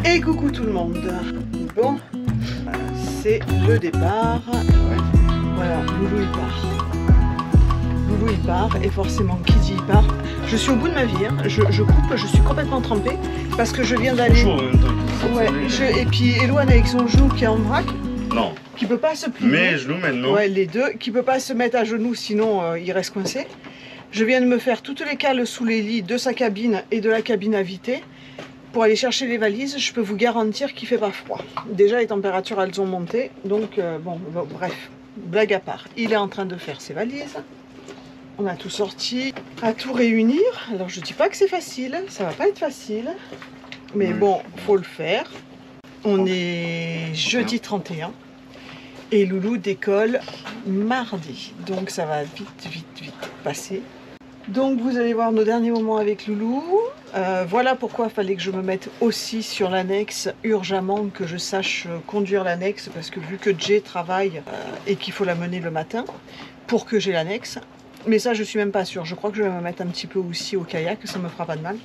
Et coucou tout le monde. Bon, c'est le départ. Voilà, Loulou il part. Loulou il part et forcément qui dit il part. Je suis au bout de ma vie, hein. Je coupe, je suis complètement trempée parce que je viens d'aller. Ouais, et puis Eloane avec son genou qui est en vrac. Non. Qui peut pas se plier. Mais genoux maintenant. Ouais, les deux. Qui peut pas se mettre à genoux sinon il reste coincé. Je viens de me faire toutes les cales sous les lits de sa cabine et de la cabine invitée. Pour aller chercher les valises, je peux vous garantir qu'il fait pas froid. Déjà les températures elles ont monté, donc bon, bref, blague à part. Il est en train de faire ses valises. On a tout sorti, à tout réunir. Alors je dis pas que c'est facile, ça va pas être facile. Mais bon, faut le faire. On est jeudi 31 et Loulou décolle mardi. Donc ça va vite passer. Donc vous allez voir nos derniers moments avec Loulou. Voilà pourquoi il fallait que je me mette aussi sur l'annexe urgemment, que je sache conduire l'annexe, parce que vu que Jay travaille et qu'il faut la mener le matin pour que j'ai l'annexe. Mais ça je suis même pas sûre, je crois que je vais me mettre un petit peu aussi au kayak, ça me fera pas de mal.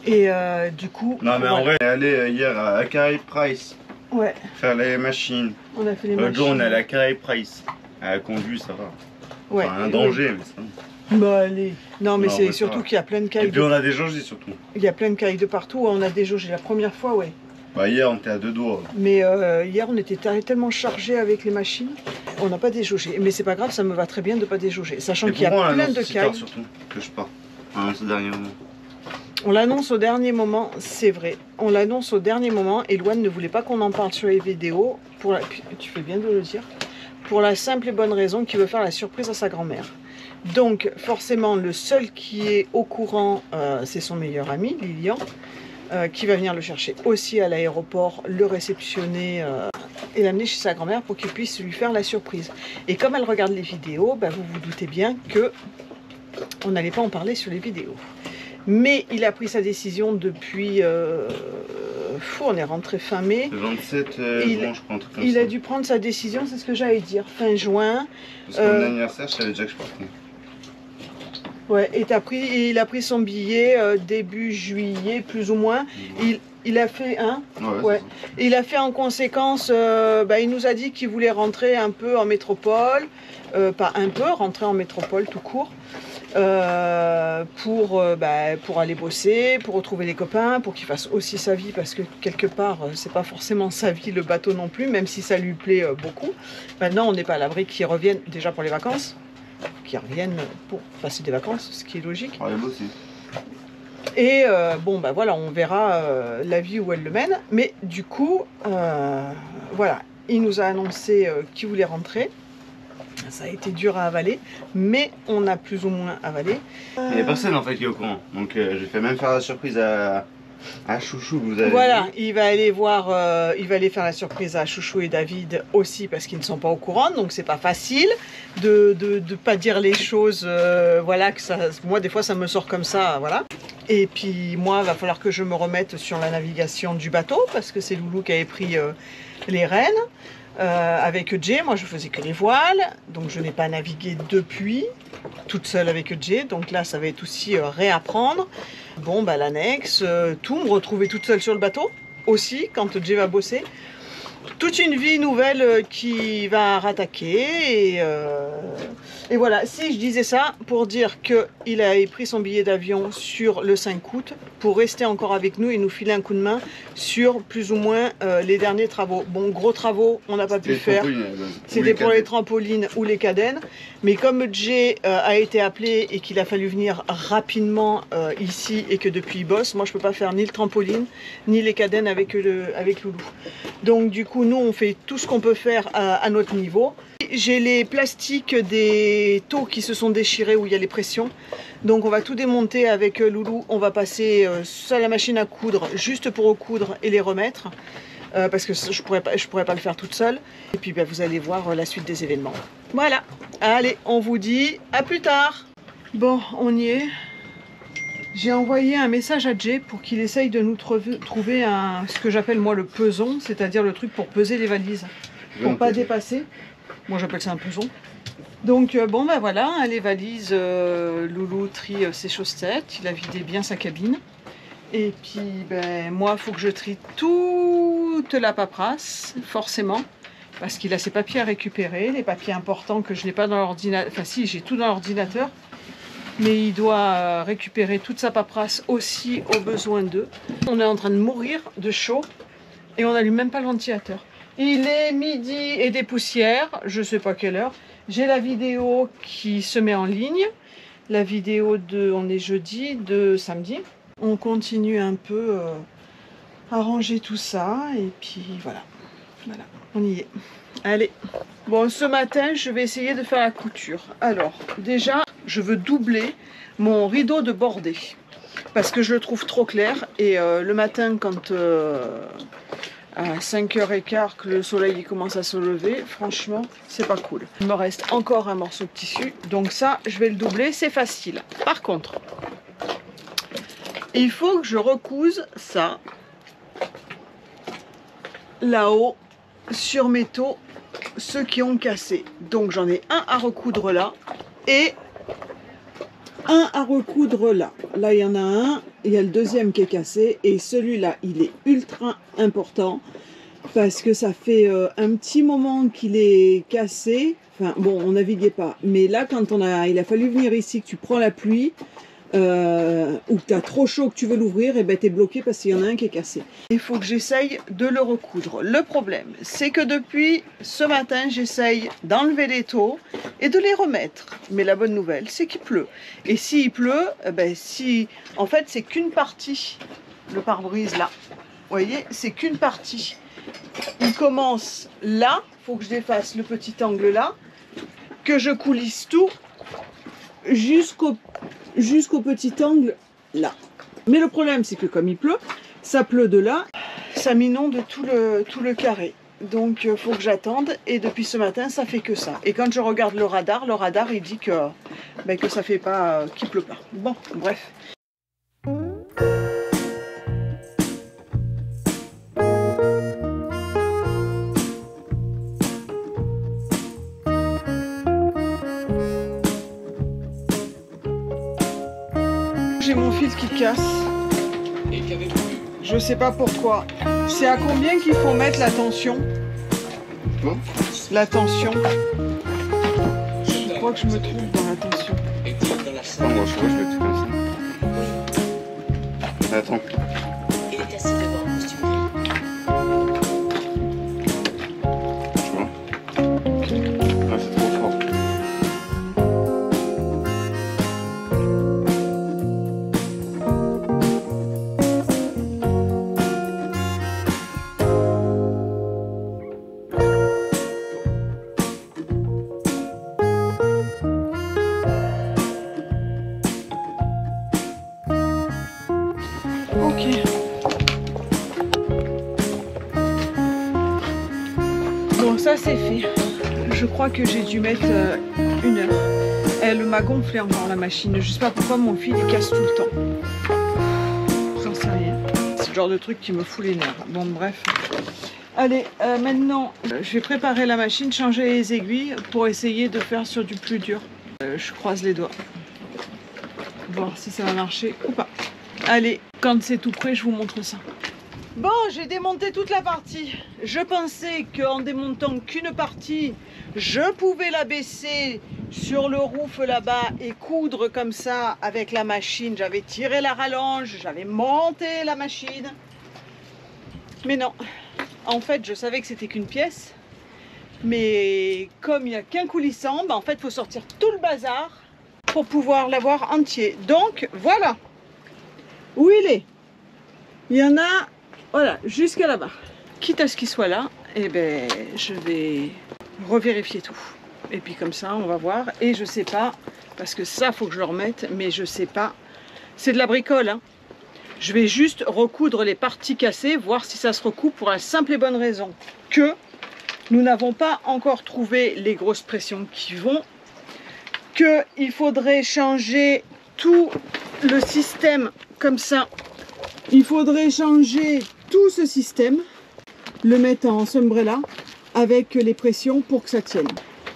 Et du coup... Non mais voilà. En vrai, on est allé hier à Carey Price. Ouais. Faire les machines. On a fait les machines. L'autre jour on est allé à Carey Price. Elle a conduit, ça va. Ouais. Enfin, un danger, mais ça. Bah allez. Non mais c'est surtout qu'il y a plein de cailles. Et puis on a déjaugé surtout. Il y a plein de cailles de partout, on a déjaugé la première fois, ouais. Bah hier on était à 2 doigts. Mais hier on était tellement chargé avec les machines, on n'a pas déjaugé. Mais c'est pas grave, ça me va très bien de pas déjauger. Sachant qu'il y a plein de cailles. Surtout que je pars. On l'annonce au dernier moment. On l'annonce au dernier moment, c'est vrai. On l'annonce au dernier moment. Eloane ne voulait pas qu'on en parle sur les vidéos. Tu fais bien de le dire. Pour la simple et bonne raison qu'il veut faire la surprise à sa grand-mère. Donc forcément le seul qui est au courant c'est son meilleur ami Lilian qui va venir le chercher aussi à l'aéroport, le réceptionner et l'amener chez sa grand-mère pour qu'il puisse lui faire la surprise. Et comme elle regarde les vidéos, bah, vous vous doutez bien que on n'allait pas en parler sur les vidéos. Mais il a pris sa décision depuis on est rentré fin mai. Le 27 juin, je crois, un truc comme ça. Il a dû prendre sa décision, c'est ce que j'allais dire, fin juin. Parce que mon anniversaire, je savais déjà que je partais. Ouais, et il a pris son billet début juillet, plus ou moins. Il a fait ouais. Il a fait en conséquence, il nous a dit qu'il voulait rentrer un peu en métropole, pas un peu, rentrer en métropole tout court, pour aller bosser, pour retrouver les copains, pour qu'il fasse aussi sa vie, parce que quelque part, c'est pas forcément sa vie le bateau non plus, même si ça lui plaît beaucoup. Maintenant, on n'est pas à l'abri qu'il revienne déjà pour les vacances. Qui reviennent pour passer des vacances, ce qui est logique. Et voilà, on verra la vie où elle le mène. Mais du coup, voilà, il nous a annoncé qu'il voulait rentrer. Ça a été dur à avaler, mais on a plus ou moins avalé. Il n'y a personne en fait qui est au courant. Donc j'ai fait même faire la surprise à Chouchou, vous avez voilà, il va aller voir, il va aller faire la surprise à Chouchou et David aussi parce qu'ils ne sont pas au courant, donc c'est pas facile de pas dire les choses, voilà, que ça, moi des fois ça me sort comme ça, voilà. Et puis moi, il va falloir que je me remette sur la navigation du bateau parce que c'est Loulou qui avait pris les rênes. Avec Jay, moi je faisais que les voiles, donc je n'ai pas navigué depuis, toute seule avec Jay, donc là ça va être aussi réapprendre. Bon bah l'annexe, tout, me retrouver toute seule sur le bateau, aussi quand Jay va bosser. Toute une vie nouvelle qui va rattaquer et voilà, si je disais ça pour dire qu'il avait pris son billet d'avion sur le 5 août pour rester encore avec nous et nous filer un coup de main sur plus ou moins les derniers travaux. Bon, gros travaux, on n'a pas pu faire. C'était pour les trampolines ou les cadennes. Mais comme Jay a été appelé et qu'il a fallu venir rapidement ici et que depuis il bosse, moi je peux pas faire ni le trampoline ni les cadennes avec Loulou. Donc du coup, nous on fait tout ce qu'on peut faire à notre niveau. J'ai les plastiques des taux qui se sont déchirés où il y a les pressions. Donc on va tout démonter avec Loulou. On va passer à la machine à coudre juste pour recoudre et les remettre. Parce que je pourrais pas le faire toute seule. Et puis vous allez voir la suite des événements. Voilà. Allez, on vous dit à plus tard. Bon, on y est. J'ai envoyé un message à Jay pour qu'il essaye de nous trouver ce que j'appelle moi le peson, c'est-à-dire le truc pour peser les valises. Pour pas dépasser. Moi j'appelle ça un peson. Donc bon ben voilà, les valises, Loulou trie ses chaussettes, il a vidé bien sa cabine. Et puis, ben, moi, il faut que je trie toute la paperasse, forcément, parce qu'il a ses papiers à récupérer, les papiers importants que je n'ai pas dans l'ordinateur. Enfin, si, j'ai tout dans l'ordinateur, mais il doit récupérer toute sa paperasse aussi au besoin d'eux. On est en train de mourir de chaud et on n'allume même pas le ventilateur. Il est midi et des poussières, je ne sais pas quelle heure. J'ai la vidéo qui se met en ligne, la vidéo de, on est jeudi, de samedi. On continue un peu à ranger tout ça et puis voilà, on y est. Allez, bon, ce matin je vais essayer de faire la couture. Alors déjà je veux doubler mon rideau de bordée parce que je le trouve trop clair et le matin quand à 5h15 que le soleil commence à se lever, franchement c'est pas cool. Il me reste encore un morceau de tissu, donc ça je vais le doubler, c'est facile. Par contre, il faut que je recouse ça là-haut sur mes taux, ceux qui ont cassé. Donc j'en ai un à recoudre là et un à recoudre là. Là il y en a un, il y a le deuxième qui est cassé et celui-là il est ultra important parce que ça fait un petit moment qu'il est cassé. Enfin bon, on naviguait pas, mais là quand il a fallu venir ici, que tu prends la pluie ou que tu as trop chaud, que tu veux l'ouvrir, et ben tu es bloqué parce qu'il y en a un qui est cassé. Il faut que j'essaye de le recoudre. Le problème, c'est que depuis ce matin, j'essaye d'enlever les taux et de les remettre. Mais la bonne nouvelle, c'est qu'il pleut. Et s'il pleut, en fait, c'est qu'une partie, le pare-brise là. Vous voyez, c'est qu'une partie. Il commence là, il faut que je défasse le petit angle là, que je coulisse tout jusqu'au petit angle là. Mais le problème c'est que comme il pleut, ça pleut de là, ça m'inonde tout le carré. Donc il faut que j'attende et depuis ce matin ça fait que ça. Et quand je regarde le radar il dit que ça fait pas, qu'il pleut pas. Bon, bref. J'ai mon fil qui casse. Je sais pas pourquoi. C'est à combien qu'il faut mettre la tension? La tension. Je crois que je me trompe dans la tension. Moi je crois que je vais tout comme ça. Attends. Il est assez devant le costume. Tu vois? Ah, c'est trop fort. Ok. Bon, ça c'est fait. Je crois que j'ai dû mettre 1 heure. Elle m'a gonflé encore la machine. Je sais pas pourquoi mon fil il casse tout le temps. J'en sais rien. C'est le genre de truc qui me fout les nerfs. Bon, bref. Allez, maintenant, je vais préparer la machine, changer les aiguilles pour essayer de faire sur du plus dur. Je croise les doigts. Voir si ça va marcher ou pas. Allez, quand c'est tout prêt, je vous montre ça. Bon, j'ai démonté toute la partie. Je pensais qu'en démontant qu'une partie, je pouvais la baisser sur le roof là-bas et coudre comme ça avec la machine. J'avais tiré la rallonge, j'avais monté la machine. Mais non, en fait, je savais que c'était qu'une pièce. Mais comme il n'y a qu'un coulissant, en fait, il faut sortir tout le bazar pour pouvoir l'avoir entier. Donc, voilà. Où il est? Il y en a, voilà, jusqu'à là-bas. Quitte à ce qu'il soit là, eh ben, je vais revérifier tout. Et puis comme ça, on va voir. Et je sais pas, parce que ça, faut que je le remette, mais je sais pas. C'est de la bricole, hein. Je vais juste recoudre les parties cassées, voir si ça se recoupe pour la simple et bonne raison que nous n'avons pas encore trouvé les grosses pressions qui vont, qu'il faudrait changer tout le système comme ça. Il faudrait changer tout ce système, le mettre en sombrella avec les pressions pour que ça tienne.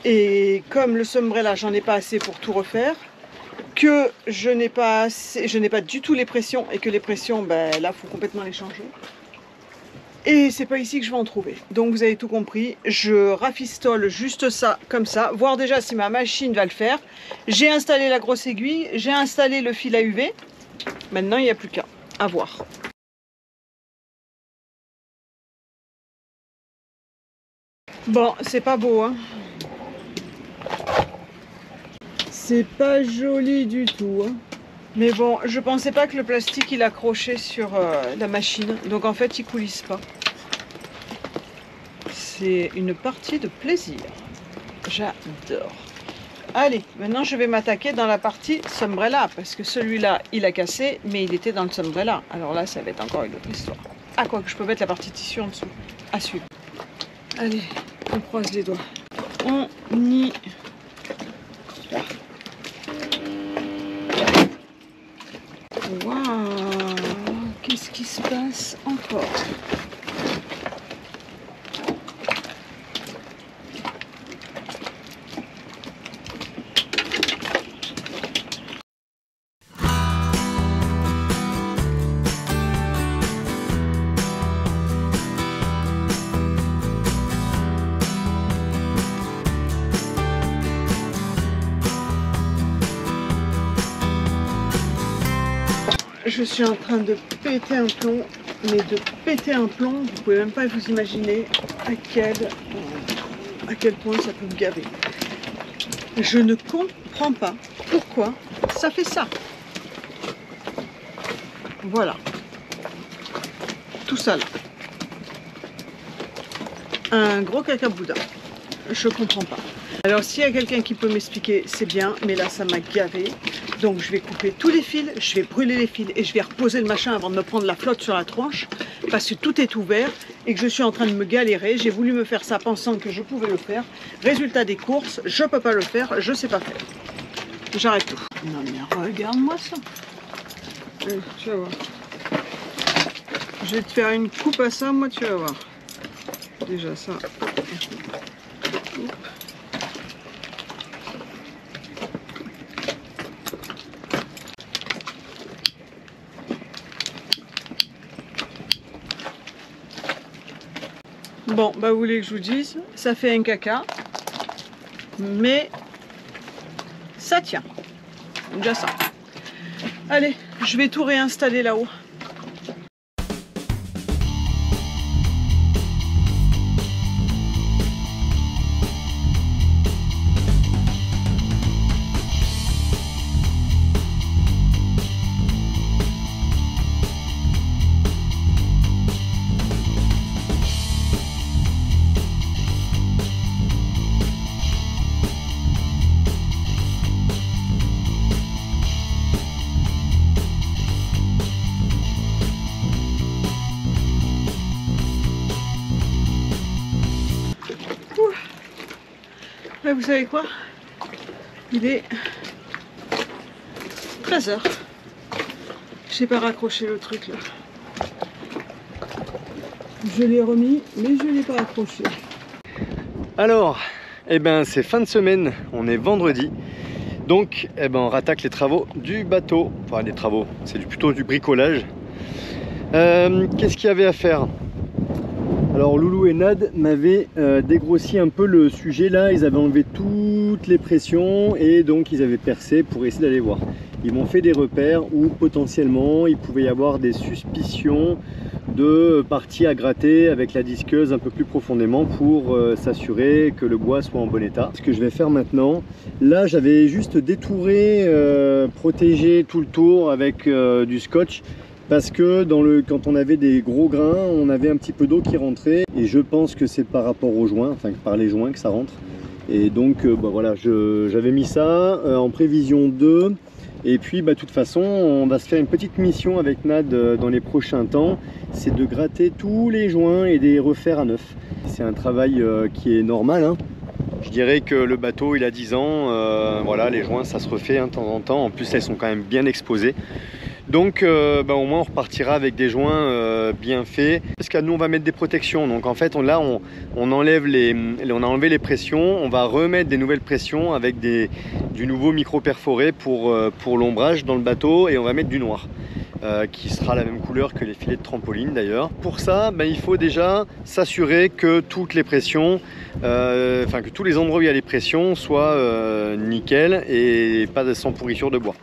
Et comme le sombrella, j'en ai pas assez pour tout refaire, que je n'ai pas du tout les pressions et que les pressions, ben, là, il faut complètement les changer. Et c'est pas ici que je vais en trouver. Donc vous avez tout compris, je rafistole juste ça, comme ça, voir déjà si ma machine va le faire. J'ai installé la grosse aiguille, j'ai installé le fil à UV. Maintenant, il n'y a plus qu'à voir. Bon, c'est pas beau, hein. C'est pas joli du tout, hein. Mais bon, je pensais pas que le plastique il accrochait sur la machine. Donc en fait, il coulisse pas. C'est une partie de plaisir. J'adore. Allez, maintenant je vais m'attaquer dans la partie Sumbrella. Parce que celui-là, il a cassé, mais il était dans le Sumbrella. Alors là, ça va être encore une autre histoire. Ah, quoi que je peux mettre la partie tissu en dessous. À suivre. Allez, on croise les doigts. On y va. Waouh, qu'est-ce qui se passe encore? Je suis en train de péter un plomb, mais de péter un plomb, vous pouvez même pas vous imaginer à quel point ça peut me gaver. Je ne comprends pas pourquoi ça fait ça. Voilà. Tout ça là. Un gros cacaboudin. Je comprends pas. Alors s'il y a quelqu'un qui peut m'expliquer, c'est bien, mais là ça m'a gavé. Donc je vais couper tous les fils, je vais brûler les fils et je vais reposer le machin avant de me prendre la flotte sur la tronche parce que tout est ouvert et que je suis en train de me galérer. J'ai voulu me faire ça pensant que je pouvais le faire. Résultat des courses, je peux pas le faire, je sais pas faire. J'arrête tout. Non mais regarde-moi ça. Allez, tu vas voir. Je vais te faire une coupe à ça, moi tu vas voir. Déjà ça. Bon, bah vous voulez que je vous dise, ça fait un caca, mais ça tient. Déjà ça. Allez, je vais tout réinstaller là-haut. Vous savez quoi? Il est 13 h. J'ai pas raccroché le truc là. Je l'ai remis, mais je l'ai pas accroché. Alors, eh ben c'est fin de semaine, on est vendredi. Donc, eh ben on rattaque les travaux du bateau. Enfin, les travaux, c'est plutôt du bricolage. Qu'est-ce qu'il y avait à faire? Alors Loulou et Nad m'avaient dégrossi un peu le sujet là, ils avaient enlevé toutes les pressions et donc ils avaient percé pour essayer d'aller voir. Ils m'ont fait des repères où potentiellement il pouvait y avoir des suspicions de parties à gratter avec la disqueuse un peu plus profondément pour s'assurer que le bois soit en bon état. Ce que je vais faire maintenant, là j'avais juste détouré, protégé tout le tour avec du scotch. Parce que quand on avait des gros grains, on avait un petit peu d'eau qui rentrait. Et je pense que c'est par rapport aux joints, enfin par les joints que ça rentre. Et donc bah, voilà, j'avais mis ça en prévision 2. Et puis bah, de toute façon, on va se faire une petite mission avec Nad dans les prochains temps. C'est de gratter tous les joints et de les refaire à neuf. C'est un travail qui est normal, hein. Je dirais que le bateau il a 10 ans, voilà, les joints ça se refait de temps en temps. En plus elles sont quand même bien exposées. Donc au moins on repartira avec des joints bien faits. Parce que nous on va mettre des protections. Donc en fait on a enlevé les pressions. On va remettre des nouvelles pressions avec du nouveau micro perforé pour l'ombrage dans le bateau. Et on va mettre du noir. Qui sera la même couleur que les filets de trampoline d'ailleurs. Pour ça, il faut déjà s'assurer que toutes les pressions, que tous les endroits où il y a les pressions soient nickel et pas sans pourriture de bois.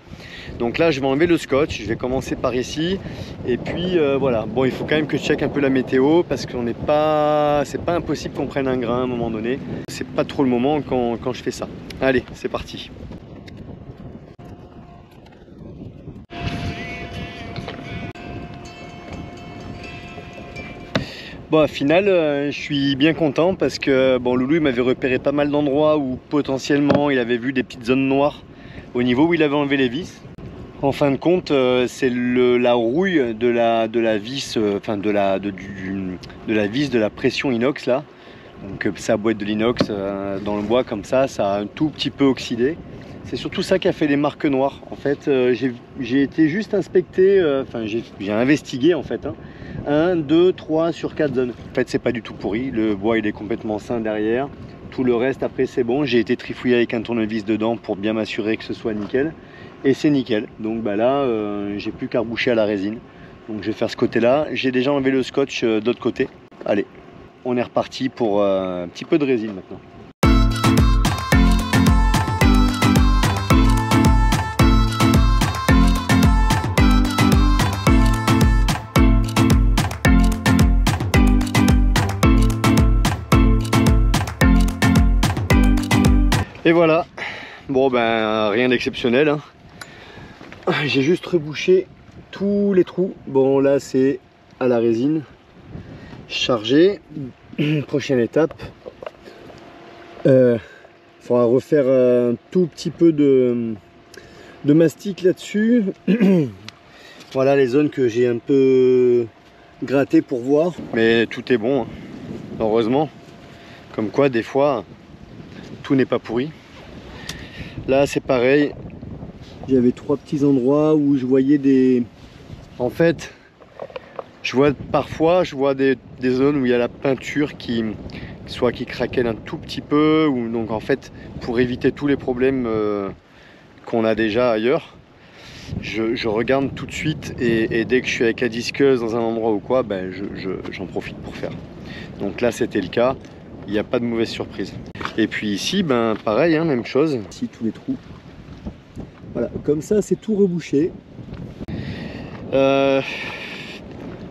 Donc là je vais enlever le scotch, je vais commencer par ici et puis voilà. Bon, il faut quand même que je check un peu la météo parce qu'on n'est pas, c'est pas impossible qu'on prenne un grain à un moment donné. C'est pas trop le moment quand je fais ça. Allez, c'est parti. Bon, au final, je suis bien content parce que Loulou il m'avait repéré pas mal d'endroits où potentiellement il avait vu des petites zones noires au niveau où il avait enlevé les vis. En fin de compte, c'est la rouille de la vis, de la vis de la pression inox là. Donc sa boîte de l'inox dans le bois comme ça a un tout petit peu oxydé. C'est surtout ça qui a fait des marques noires. En fait, j'ai été juste inspecté, j'ai investigué en fait. 1, 2, 3 sur 4 zones. En fait, c'est pas du tout pourri. Le bois, il est complètement sain derrière. Tout le reste, après, c'est bon. J'ai été trifouillé avec un tournevis dedans pour bien m'assurer que ce soit nickel. Et c'est nickel. Donc là, j'ai plus qu'à reboucher à la résine. Donc je vais faire ce côté-là. J'ai déjà enlevé le scotch d'autre côté. Allez, on est reparti pour un petit peu de résine maintenant. Et voilà, bon rien d'exceptionnel, hein. J'ai juste rebouché tous les trous. Bon là c'est à la résine, chargé. Prochaine étape, faudra refaire un tout petit peu de mastic là-dessus. Voilà les zones que j'ai un peu grattées pour voir. Mais tout est bon, hein. Heureusement. Comme quoi des fois tout n'est pas pourri. Là c'est pareil, j'avais 3 petits endroits où je voyais des... En fait, parfois je vois des zones où il y a la peinture qui craquelle un tout petit peu, ou donc en fait pour éviter tous les problèmes qu'on a déjà ailleurs, je regarde tout de suite et dès que je suis avec la disqueuse dans un endroit ou quoi, j'en profite pour faire. Donc là c'était le cas, il n'y a pas de mauvaise surprise. Et puis ici, pareil, hein, même chose. Ici, tous les trous. Voilà, comme ça, c'est tout rebouché.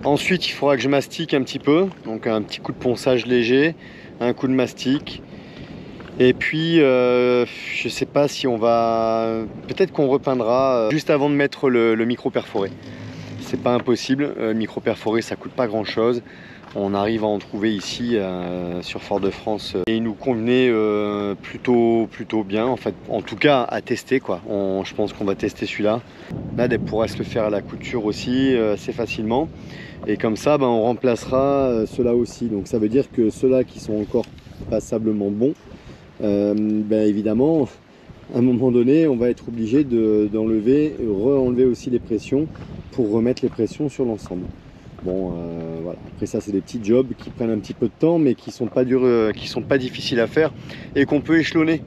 Ensuite, il faudra que je mastique un petit peu. Donc un petit coup de ponçage léger, un coup de mastic. Et puis, je sais pas si on va... Peut-être qu'on repeindra juste avant de mettre le micro perforé. C'est pas impossible. Micro perforé, ça coûte pas grand-chose. On arrive à en trouver ici sur Fort-de-France et il nous convenait plutôt bien en fait, en tout cas à tester quoi. Je pense qu'on va tester celui-là. Là, elle pourra se le faire à la couture aussi assez facilement et comme ça on remplacera ceux-là aussi. Donc ça veut dire que ceux-là qui sont encore passablement bons, évidemment à un moment donné on va être obligé d'enlever, re-enlever aussi les pressions pour remettre les pressions sur l'ensemble. Bon, voilà. Après ça c'est des petits jobs qui prennent un petit peu de temps mais qui sont pas durs, qui sont pas difficiles à faire et qu'on peut échelonner.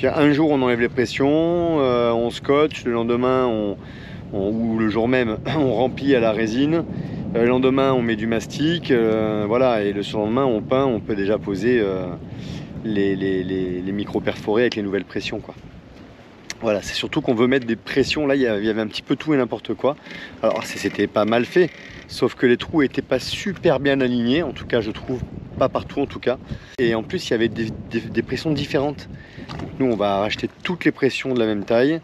Un jour on enlève les pressions, on scotche, le lendemain ou le jour même on remplit à la résine, le lendemain on met du mastic, voilà, et le surlendemain on peint, on peut déjà poser les micros perforés avec les nouvelles pressions quoi. Voilà, c'est surtout qu'on veut mettre des pressions. Là, il y avait un petit peu tout et n'importe quoi. Alors, c'était pas mal fait, sauf que les trous n'étaient pas super bien alignés. En tout cas, je trouve pas partout, en tout cas. Et en plus, il y avait des pressions différentes. Donc, nous, on va racheter toutes les pressions de la même taille.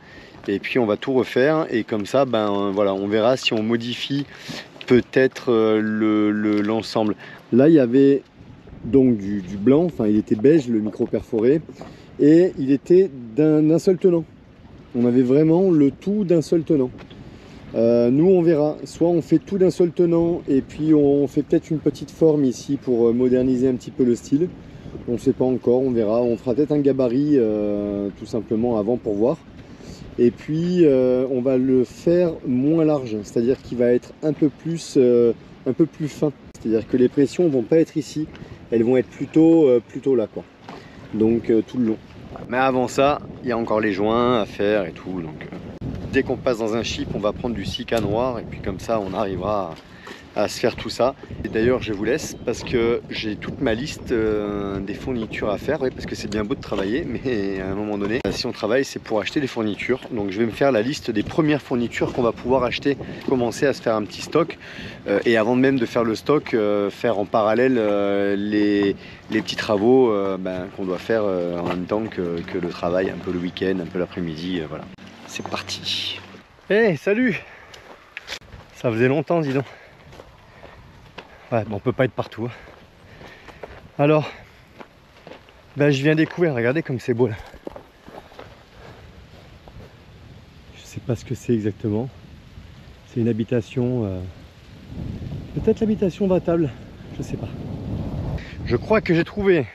Et puis, on va tout refaire. Et comme ça, voilà, on verra si on modifie peut-être l'ensemble. Là, il y avait donc du blanc. Enfin, il était beige, le micro perforé. Et il était d'un seul tenant. On avait vraiment le tout d'un seul tenant. Nous on verra, soit on fait tout d'un seul tenant et puis on fait peut-être une petite forme ici pour moderniser un petit peu le style. On ne sait pas encore, on verra. On fera peut-être un gabarit tout simplement avant pour voir. Et puis on va le faire moins large, c'est-à-dire qu'il va être un peu plus fin. C'est-à-dire que les pressions vont pas être ici, elles vont être plutôt là quoi. Donc tout le long. Mais avant ça, il y a encore les joints à faire et tout. Donc dès qu'on passe dans un chip, on va prendre du Sika noir et puis comme ça on arrivera à se faire tout ça. Et d'ailleurs je vous laisse parce que j'ai toute ma liste des fournitures à faire, oui, parce que c'est bien beau de travailler, mais à un moment donné si on travaille c'est pour acheter des fournitures. Donc je vais me faire la liste des premières fournitures qu'on va pouvoir acheter, commencer à se faire un petit stock et avant même de faire le stock, faire en parallèle les petits travaux qu'on doit faire en même temps que le travail, un peu le week-end, un peu l'après-midi, voilà. C'est parti. Hey, salut. Ça faisait longtemps, dis donc. Ouais, bon, on peut pas être partout. Hein. Alors, je viens découvrir, regardez comme c'est beau là. Je sais pas ce que c'est exactement. C'est une habitation, peut-être l'habitation Vatable, je sais pas. Je crois que j'ai trouvé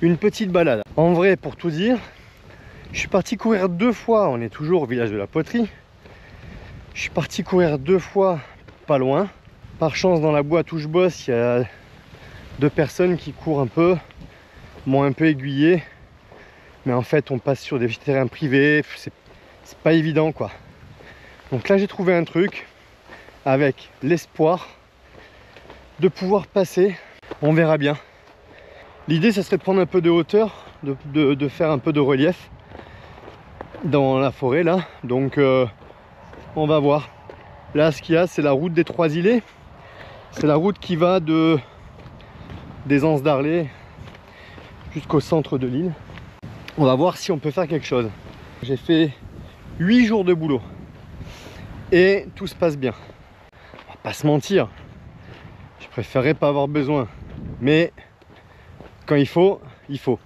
une petite balade. En vrai, pour tout dire, je suis parti courir 2 fois, on est toujours au village de la Poterie. Je suis parti courir 2 fois, pas loin. Par chance, dans la boîte où je bosse, il y a 2 personnes qui courent un peu, m'ont un peu aiguillé. Mais en fait, on passe sur des terrains privés, c'est pas évident quoi. Donc là, j'ai trouvé un truc avec l'espoir de pouvoir passer. On verra bien. L'idée, ça serait de prendre un peu de hauteur, de faire un peu de relief dans la forêt là. Donc, on va voir. Là, ce qu'il y a, c'est la route des 3 îlets. C'est la route qui va des Anses d'Arlay jusqu'au centre de l'île. On va voir si on peut faire quelque chose. J'ai fait 8 jours de boulot et tout se passe bien. On va pas se mentir, je préférerais pas avoir besoin, mais quand il faut, il faut.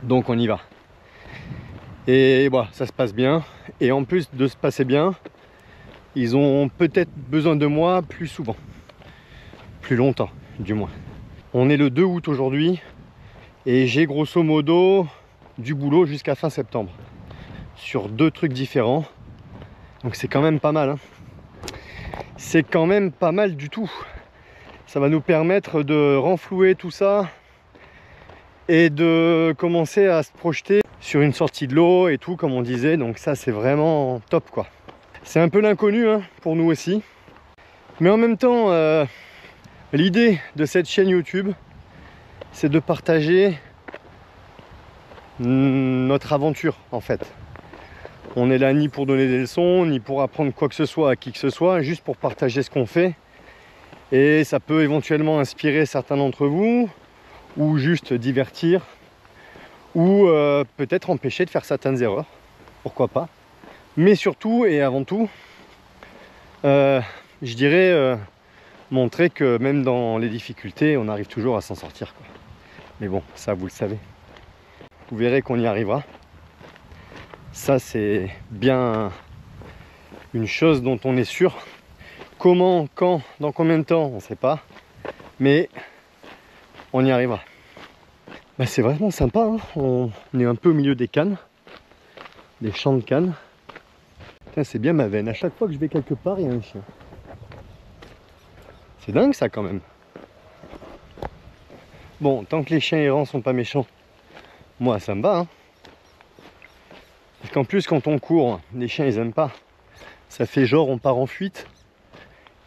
Donc on y va. Et voilà, ça se passe bien. Et en plus de se passer bien, ils ont peut-être besoin de moi plus souvent. Plus longtemps, du moins. On est le 2 août aujourd'hui et j'ai grosso modo du boulot jusqu'à fin septembre sur 2 trucs différents. Donc c'est quand même pas mal. Hein. C'est quand même pas mal du tout. Ça va nous permettre de renflouer tout ça et de commencer à se projeter sur une sortie de l'eau et tout, comme on disait. Donc ça, c'est vraiment top quoi. C'est un peu l'inconnu hein, pour nous aussi. Mais en même temps, l'idée de cette chaîne YouTube, c'est de partager notre aventure en fait. On n'est là ni pour donner des leçons, ni pour apprendre quoi que ce soit à qui que ce soit, juste pour partager ce qu'on fait. Et ça peut éventuellement inspirer certains d'entre vous, ou juste divertir, ou peut-être empêcher de faire certaines erreurs, pourquoi pas. Mais surtout et avant tout, je dirais montrer que même dans les difficultés, on arrive toujours à s'en sortir, quoi. Mais bon, ça vous le savez. Vous verrez qu'on y arrivera. Ça, c'est bien une chose dont on est sûr. Comment, quand, dans combien de temps, on ne sait pas. Mais on y arrivera. C'est vraiment sympa. Hein, on est un peu au milieu des cannes. Des champs de cannes. C'est bien ma veine. À chaque fois que je vais quelque part, il y a un chien. C'est dingue ça quand même. Bon, tant que les chiens errants sont pas méchants, moi ça me va. Hein. Parce qu'en plus quand on court, les chiens ils aiment pas. Ça fait genre on part en fuite.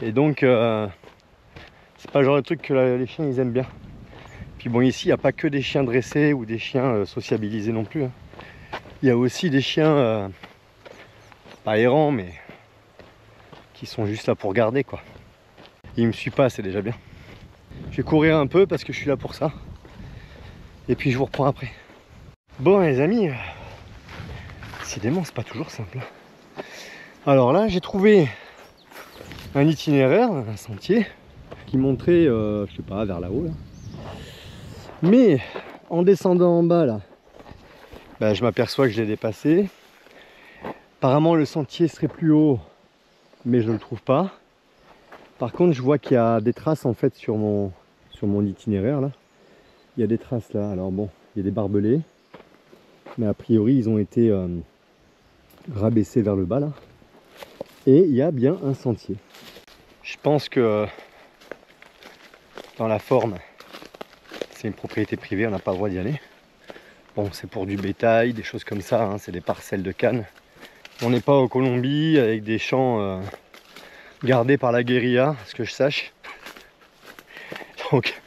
Et donc c'est pas le genre de truc que les chiens ils aiment bien. Puis bon ici il n'y a pas que des chiens dressés ou des chiens sociabilisés non plus. Hein. Il y a aussi des chiens pas errants mais qui sont juste là pour garder quoi. Il me suit pas, c'est déjà bien. Je vais courir un peu parce que je suis là pour ça. Et puis je vous reprends après. Bon les amis, décidément c'est pas toujours simple. Alors là j'ai trouvé un itinéraire, un sentier qui montrait, je sais pas, vers là-haut là. Mais en descendant en bas là, je m'aperçois que je l'ai dépassé. Apparemment le sentier serait plus haut, mais je ne le trouve pas. Par contre je vois qu'il y a des traces en fait sur mon itinéraire là. Il y a des traces là, alors bon, il y a des barbelés. Mais a priori ils ont été rabaissé vers le bas là. Et il y a bien un sentier. Je pense que dans la forme, c'est une propriété privée, on n'a pas le droit d'y aller. Bon, c'est pour du bétail, des choses comme ça, hein, c'est des parcelles de canne. On n'est pas en Colombie avec des champs gardés par la guérilla, à ce que je sache. Donc,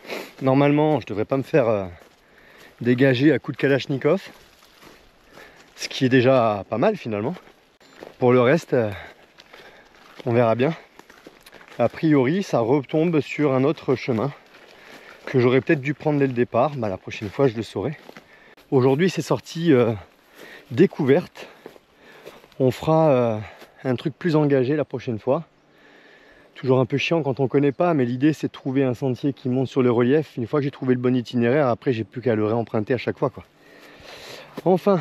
normalement, je devrais pas me faire dégager à coups de Kalachnikov. Ce qui est déjà pas mal finalement. Pour le reste, on verra bien. A priori, ça retombe sur un autre chemin que j'aurais peut-être dû prendre dès le départ. Bah, la prochaine fois, je le saurai. Aujourd'hui, c'est sorti découverte. On fera un truc plus engagé la prochaine fois. Toujours un peu chiant quand on connaît pas, mais l'idée c'est de trouver un sentier qui monte sur le relief. Une fois que j'ai trouvé le bon itinéraire, après j'ai plus qu'à le réemprunter à chaque fois, quoi. Enfin,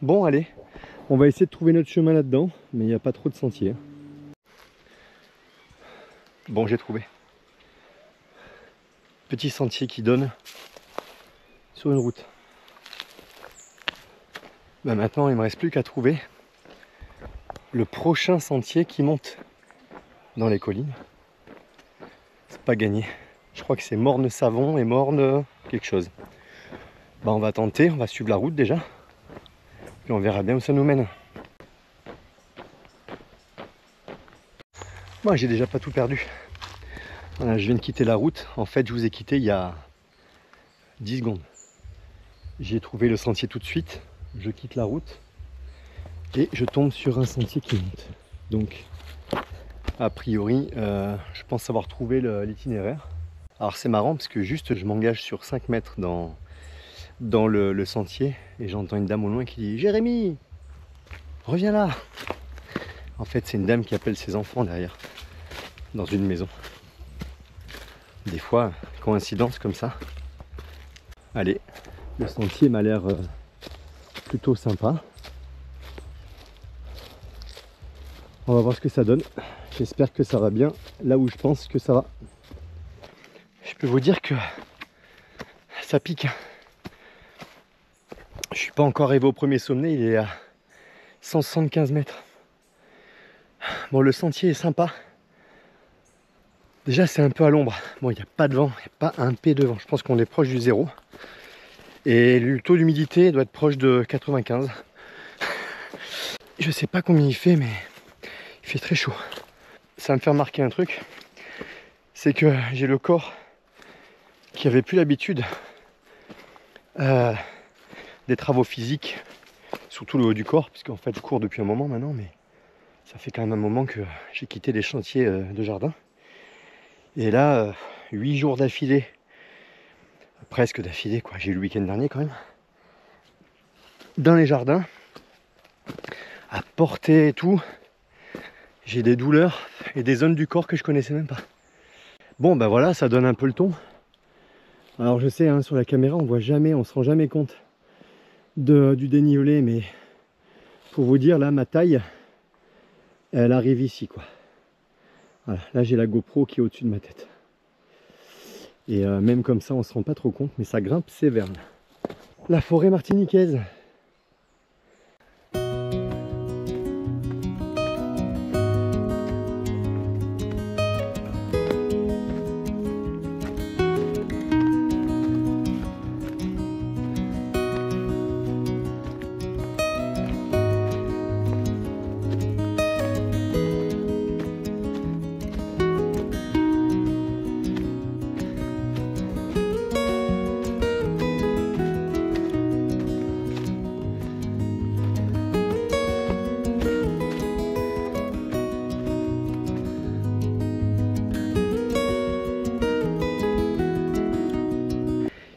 bon allez, on va essayer de trouver notre chemin là-dedans, mais il n'y a pas trop de sentiers. Bon, j'ai trouvé. Petit sentier qui donne sur une route. Ben maintenant, il ne me reste plus qu'à trouver le prochain sentier qui monte dans les collines. C'est pas gagné. Je crois que c'est Morne-Savon et Morne quelque chose. Bah on va tenter, on va suivre la route déjà. Puis on verra bien où ça nous mène. Moi j'ai déjà pas tout perdu. Voilà, je viens de quitter la route. En fait je vous ai quitté il y a 10 secondes. J'ai trouvé le sentier tout de suite. Je quitte la route. Et je tombe sur un sentier qui monte. Donc a priori, je pense avoir trouvé l'itinéraire. Alors c'est marrant parce que juste je m'engage sur 5 mètres dans le sentier et j'entends une dame au loin qui dit « Jérémy, reviens là !» En fait c'est une dame qui appelle ses enfants derrière, dans une maison. Des fois, coïncidence comme ça. Allez, le sentier m'a l'air plutôt sympa. On va voir ce que ça donne. J'espère que ça va bien là où je pense que ça va. Je peux vous dire que ça pique. Je suis pas encore arrivé au premier sommet, il est à 175 mètres. Bon, le sentier est sympa. Déjà, c'est un peu à l'ombre. Bon, il n'y a pas de vent, il n'y a pas un P de vent. Je pense qu'on est proche du zéro. Et le taux d'humidité doit être proche de 95. Je sais pas combien il fait, mais il fait très chaud. Ça me fait remarquer un truc, c'est que j'ai le corps qui avait plus l'habitude des travaux physiques, surtout le haut du corps, puisqu'en fait je cours depuis un moment maintenant, mais ça fait quand même un moment que j'ai quitté les chantiers de jardin. Et là, 8 jours d'affilée, presque d'affilée quoi, j'ai eu le week-end dernier quand même, dans les jardins, à porter et tout. J'ai des douleurs et des zones du corps que je connaissais même pas. Bon ben voilà, ça donne un peu le ton. Alors je sais, hein, sur la caméra on voit jamais, on se rend jamais compte du dénivelé, mais pour vous dire là, ma taille, elle arrive ici quoi. Voilà, là j'ai la GoPro qui est au-dessus de ma tête. Et même comme ça on se rend pas trop compte, mais ça grimpe sévère. La forêt martiniquaise.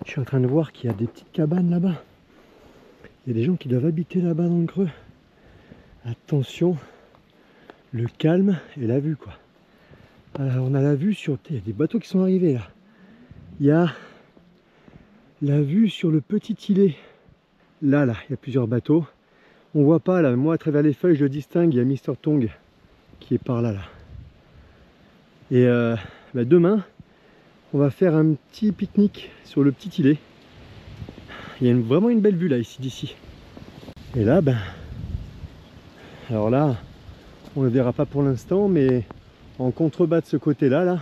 Je suis en train de voir qu'il y a des petites cabanes là-bas. Il y a des gens qui doivent habiter là-bas dans le creux. Attention, le calme et la vue quoi. Alors, on a la vue sur... Il y a des bateaux qui sont arrivés là. Il y a la vue sur le petit îlet. Là, il y a plusieurs bateaux. On voit pas là, moi à travers les feuilles je le distingue, il y a Mr Tong qui est par là. Et demain, on va faire un petit pique-nique sur le petit îlet. Il y a vraiment une belle vue là, ici d'ici. Et là, Alors là, on ne le verra pas pour l'instant, mais en contrebas de ce côté-là, là,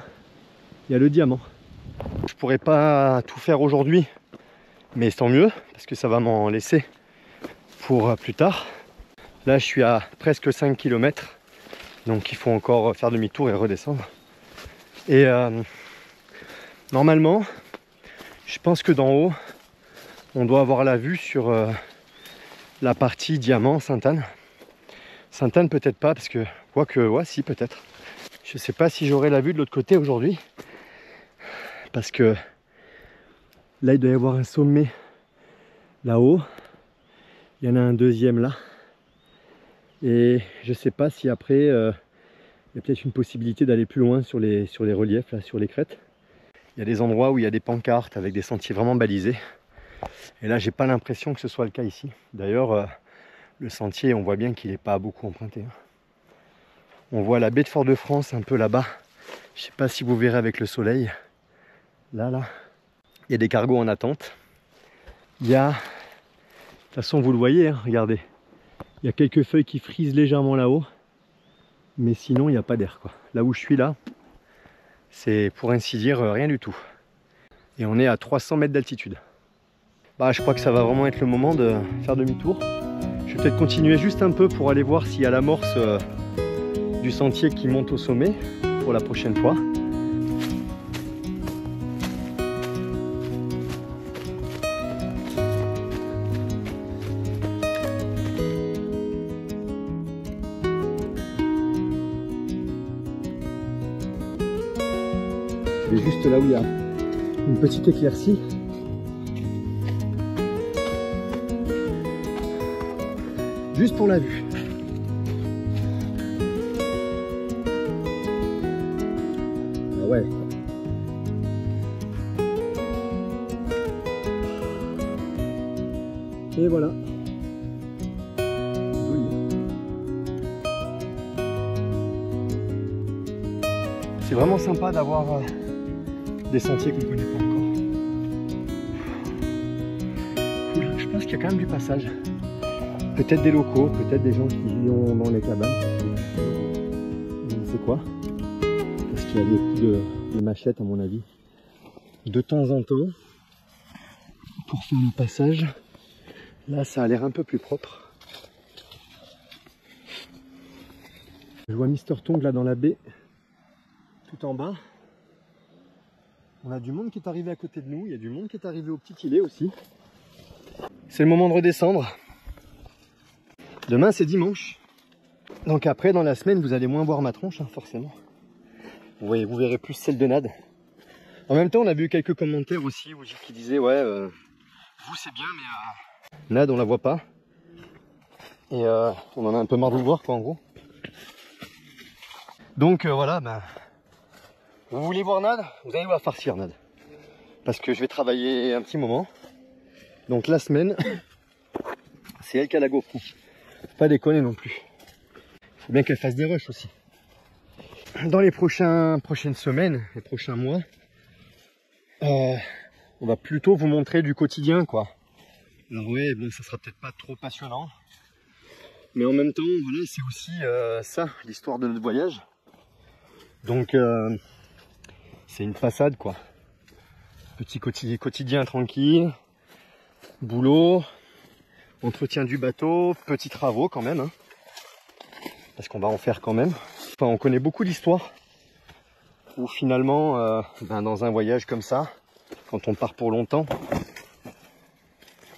il y a le diamant. Je pourrais pas tout faire aujourd'hui, mais tant mieux, parce que ça va m'en laisser pour plus tard. Là, je suis à presque 5 km, donc il faut encore faire demi-tour et redescendre. Et normalement, je pense que d'en haut, on doit avoir la vue sur la partie diamant, Sainte-Anne. Sainte-Anne peut-être pas, parce que, quoique, ouais, si peut-être. Je sais pas si j'aurai la vue de l'autre côté aujourd'hui, parce que là, il doit y avoir un sommet là-haut. Il y en a un deuxième là. Et je sais pas si après, il y a peut-être une possibilité d'aller plus loin sur les reliefs, là, sur les crêtes. Il y a des endroits où il y a des pancartes avec des sentiers vraiment balisés. Et là, j'ai pas l'impression que ce soit le cas ici. D'ailleurs, le sentier, on voit bien qu'il n'est pas beaucoup emprunté. On voit la baie de Fort-de-France un peu là-bas. Je sais pas si vous verrez avec le soleil. Là. Il y a des cargos en attente. Il y a... De toute façon, vous le voyez, hein, regardez. Il y a quelques feuilles qui frisent légèrement là-haut. Mais sinon, il n'y a pas d'air, quoi. Là où je suis là, c'est pour ainsi dire rien du tout. Et on est à 300 mètres d'altitude. Bah, je crois que ça va vraiment être le moment de faire demi-tour. Je vais peut-être continuer juste un peu pour aller voir s'il y a l'amorce du sentier qui monte au sommet pour la prochaine fois. Je vais juste là où il y a une petite éclaircie. Juste pour la vue. Ah ouais. Et voilà. C'est vraiment sympa d'avoir des sentiers qu'on ne connaît pas encore. Cool. Je pense qu'il y a quand même du passage. Peut-être des locaux, peut-être des gens qui vivent dans les cabanes. Je ne sais quoi. Parce qu'il y a des coups de machette à mon avis. De temps en temps. Pour faire le passage. Là ça a l'air un peu plus propre. Je vois Mister Tong là dans la baie. Tout en bas. On a du monde qui est arrivé à côté de nous. Il y a du monde qui est arrivé au petit îlet aussi. C'est le moment de redescendre. Demain c'est dimanche, donc après dans la semaine vous allez moins voir ma tronche, hein, forcément. Vous verrez plus celle de Nad. En même temps on a vu quelques commentaires aussi qui disaient ouais vous c'est bien mais Nad on la voit pas. Et on en a un peu marre de le voir quoi en gros. Donc voilà, vous voulez voir Nad, vous allez voir farcir Nad. Parce que je vais travailler un petit moment. Donc la semaine, c'est elle qui a la GoPro. Faut pas déconner non plus. Il faut bien qu'elle fasse des rushs aussi. Dans les prochaines semaines, les prochains mois, on va plutôt vous montrer du quotidien quoi. Alors ouais, bon ça sera peut-être pas trop passionnant. Mais en même temps, voilà, c'est aussi ça, l'histoire de notre voyage. Donc c'est une passade quoi. Petit quotidien tranquille, boulot, entretien du bateau, petits travaux quand même, hein, parce qu'on va en faire quand même. Enfin, on connaît beaucoup l'histoire, où finalement, dans un voyage comme ça, quand on part pour longtemps,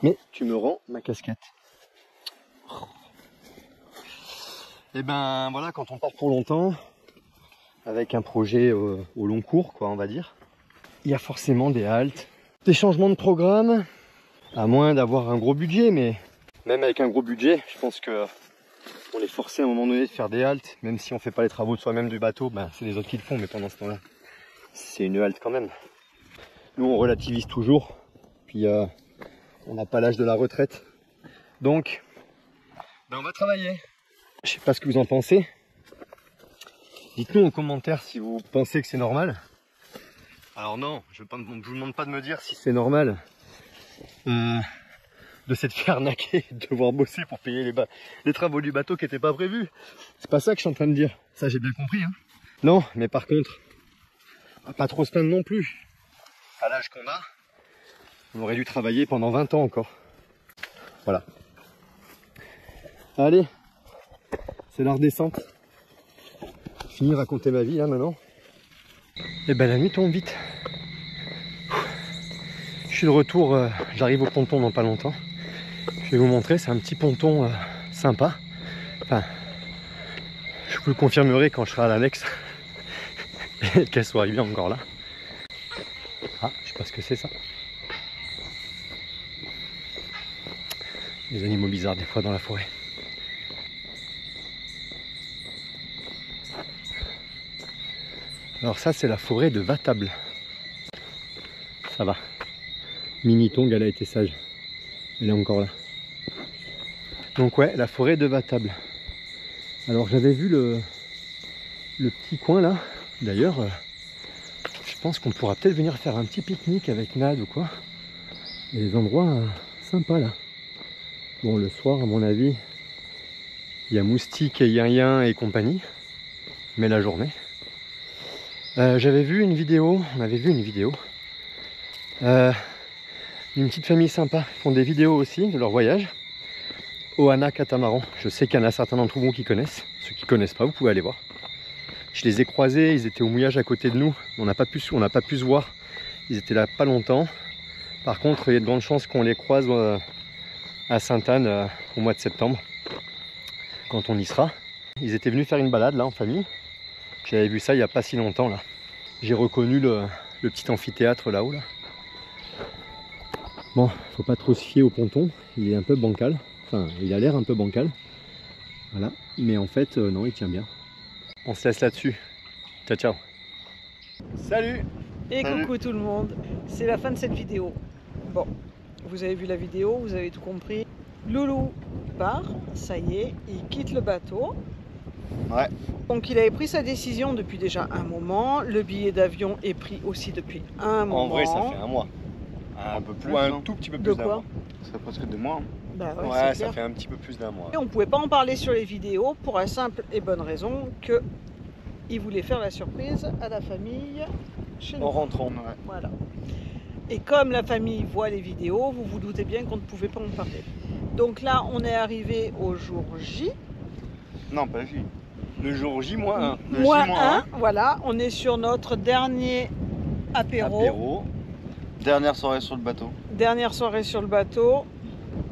mais tu me rends ma casquette. Et ben voilà, quand on part pour longtemps, avec un projet au long cours, quoi, on va dire, il y a forcément des haltes, des changements de programme, à moins d'avoir un gros budget, mais même avec un gros budget, je pense que on est forcé à un moment donné de faire des haltes, même si on fait pas les travaux de soi-même du bateau, c'est les autres qui le font, mais pendant ce temps-là, c'est une halte quand même. Nous, on relativise toujours, puis on n'a pas l'âge de la retraite, donc on va travailler. Je sais pas ce que vous en pensez. Dites-nous en commentaire si vous pensez que c'est normal. Alors non, je vous demande pas de me dire si c'est normal. de s'être fait arnaquer, de devoir bosser pour payer les travaux du bateau qui n'étaient pas prévus. C'est pas ça que je suis en train de dire. Ça, j'ai bien compris. Hein. Non, mais par contre, on va pas trop se plaindre non plus. À l'âge qu'on a, on aurait dû travailler pendant 20 ans encore. Voilà. Allez, c'est la redescente. Fini de raconter ma vie là maintenant. Et ben la nuit tombe vite. Je suis de retour, j'arrive au ponton dans pas longtemps. Je vais vous montrer, c'est un petit ponton sympa. Enfin, je vous le confirmerai quand je serai à l'annexe. Et qu'elle soit arrivée encore là. Ah, je sais pas ce que c'est ça. Les animaux bizarres des fois dans la forêt. Alors ça c'est la forêt de Vatable. Ça va. Mini Tong, elle a été sage. Elle est encore là. Donc ouais, la forêt de Vatable. Alors j'avais vu le petit coin là. D'ailleurs, je pense qu'on pourra peut-être venir faire un petit pique-nique avec Nad ou quoi. Il y a des endroits sympas là. Bon, le soir, à mon avis, il y a Moustique et Yin et compagnie. Mais la journée. J'avais vu une vidéo, on avait vu une vidéo. Une petite famille sympa, ils font des vidéos aussi de leur voyage. Ohana Catamaran. Je sais qu'il y en a certains d'entre vous qui connaissent. Ceux qui ne connaissent pas, vous pouvez aller voir. Je les ai croisés, ils étaient au mouillage à côté de nous. On n'a pas pu se voir. Ils étaient là pas longtemps. Par contre, il y a de grandes chances qu'on les croise à Sainte-Anne au mois de septembre, quand on y sera. Ils étaient venus faire une balade là en famille. J'avais vu ça il n'y a pas si longtemps là. J'ai reconnu le petit amphithéâtre là-haut là. Bon, faut pas trop se fier au ponton, il est un peu bancal. Enfin, il a l'air un peu bancal. Voilà, mais en fait, non, il tient bien. On se laisse là-dessus. Ciao, ciao. Salut! Et Salut. coucou tout le monde, c'est la fin de cette vidéo. Bon, vous avez vu la vidéo, vous avez tout compris. Loulou part, ça y est, il quitte le bateau. Ouais. Donc il avait pris sa décision depuis déjà un moment. Le billet d'avion est pris aussi depuis un moment. En vrai, ça fait un mois. Un peu plus, un tout petit peu plus De d'un quoi mois. Ça fait presque 2 mois. Bah ouais, Ouais, c'est ça clair. fait un petit peu plus d'un mois. Et on pouvait pas en parler sur les vidéos pour la simple et bonne raison que il voulait faire la surprise à la famille chez nous. En rentrant. Ouais. Voilà. Et comme la famille voit les vidéos, vous vous doutez bien qu'on ne pouvait pas en parler. Donc là, on est arrivé au jour J. Non, pas J. Le jour J, moins 1. Le Moins J moins 1, voilà. On est sur notre dernier apéro. Dernière soirée sur le bateau. Dernière soirée sur le bateau.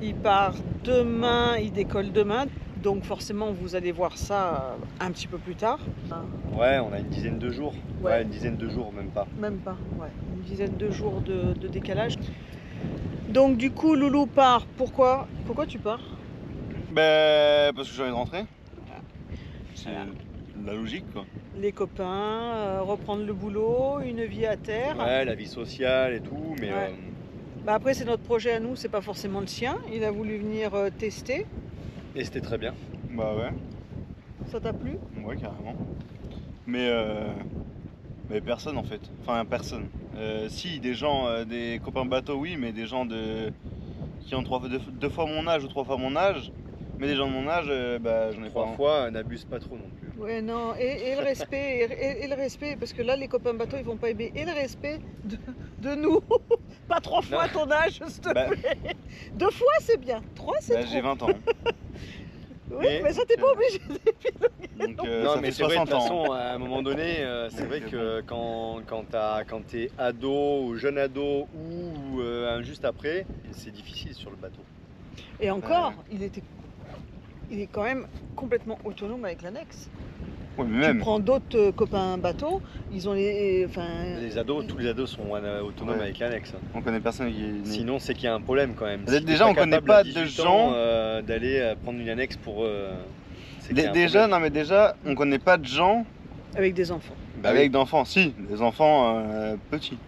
Il part demain, il décolle demain. Donc forcément, vous allez voir ça un petit peu plus tard. Ouais, on a une dizaine de jours. Ouais. Ouais, une dizaine de jours, même pas. Même pas, ouais. Une dizaine de jours de décalage. Donc du coup, Loulou part. Pourquoi tu pars? Ben, parce que j'ai envie de rentrer. C'est Voilà. la logique, quoi. Les copains, reprendre le boulot, une vie à terre. Ouais, la vie sociale et tout, mais Ouais. Bah après, c'est notre projet à nous, c'est pas forcément le sien. Il a voulu venir tester. et c'était très bien. Bah ouais. Ça t'a plu? Ouais, carrément. Mais personne en fait. Enfin, personne. Si, des gens, des copains bateau, oui, mais des gens qui ont deux fois mon âge ou 3 fois mon âge. Mais des gens de mon âge, bah j'en ai pas. 3 fois, n'abuse pas trop non plus. Ouais, non, et le respect, et le respect, parce que là, les copains bateau, ils vont pas aimer. Et le respect de nous. Pas 3 fois Non. ton âge, s'il te Bah. plaît. 2 fois, c'est bien. 3, c'est Bah, trop. j'ai 20 ans. Oui, mais ça, t'es pas obligé. Donc Non, ça mais fait c'est vrai, de 60 toute ans. façon, à un moment donné, c'est vrai que quand t'es ado ou jeune ado ou juste après, c'est difficile sur le bateau. Et encore, il est quand même complètement autonome avec l'annexe. Ouais, mais Tu même. prends d'autres copains bateaux, ils ont les. Enfin. Les ados, tous les ados sont autonomes Ouais. avec l'annexe. On connaît personne qui est né. Sinon, c'est qu'il y a un problème quand même. Déjà, Si t'es on connaît capable pas à de 18 gens- ans, d'aller prendre une annexe pour. C'est qu'il y a un Déjà, problème. non mais déjà, on connaît pas de gens Avec des enfants. Bah avec oui. d'enfants. Si, des enfants petits.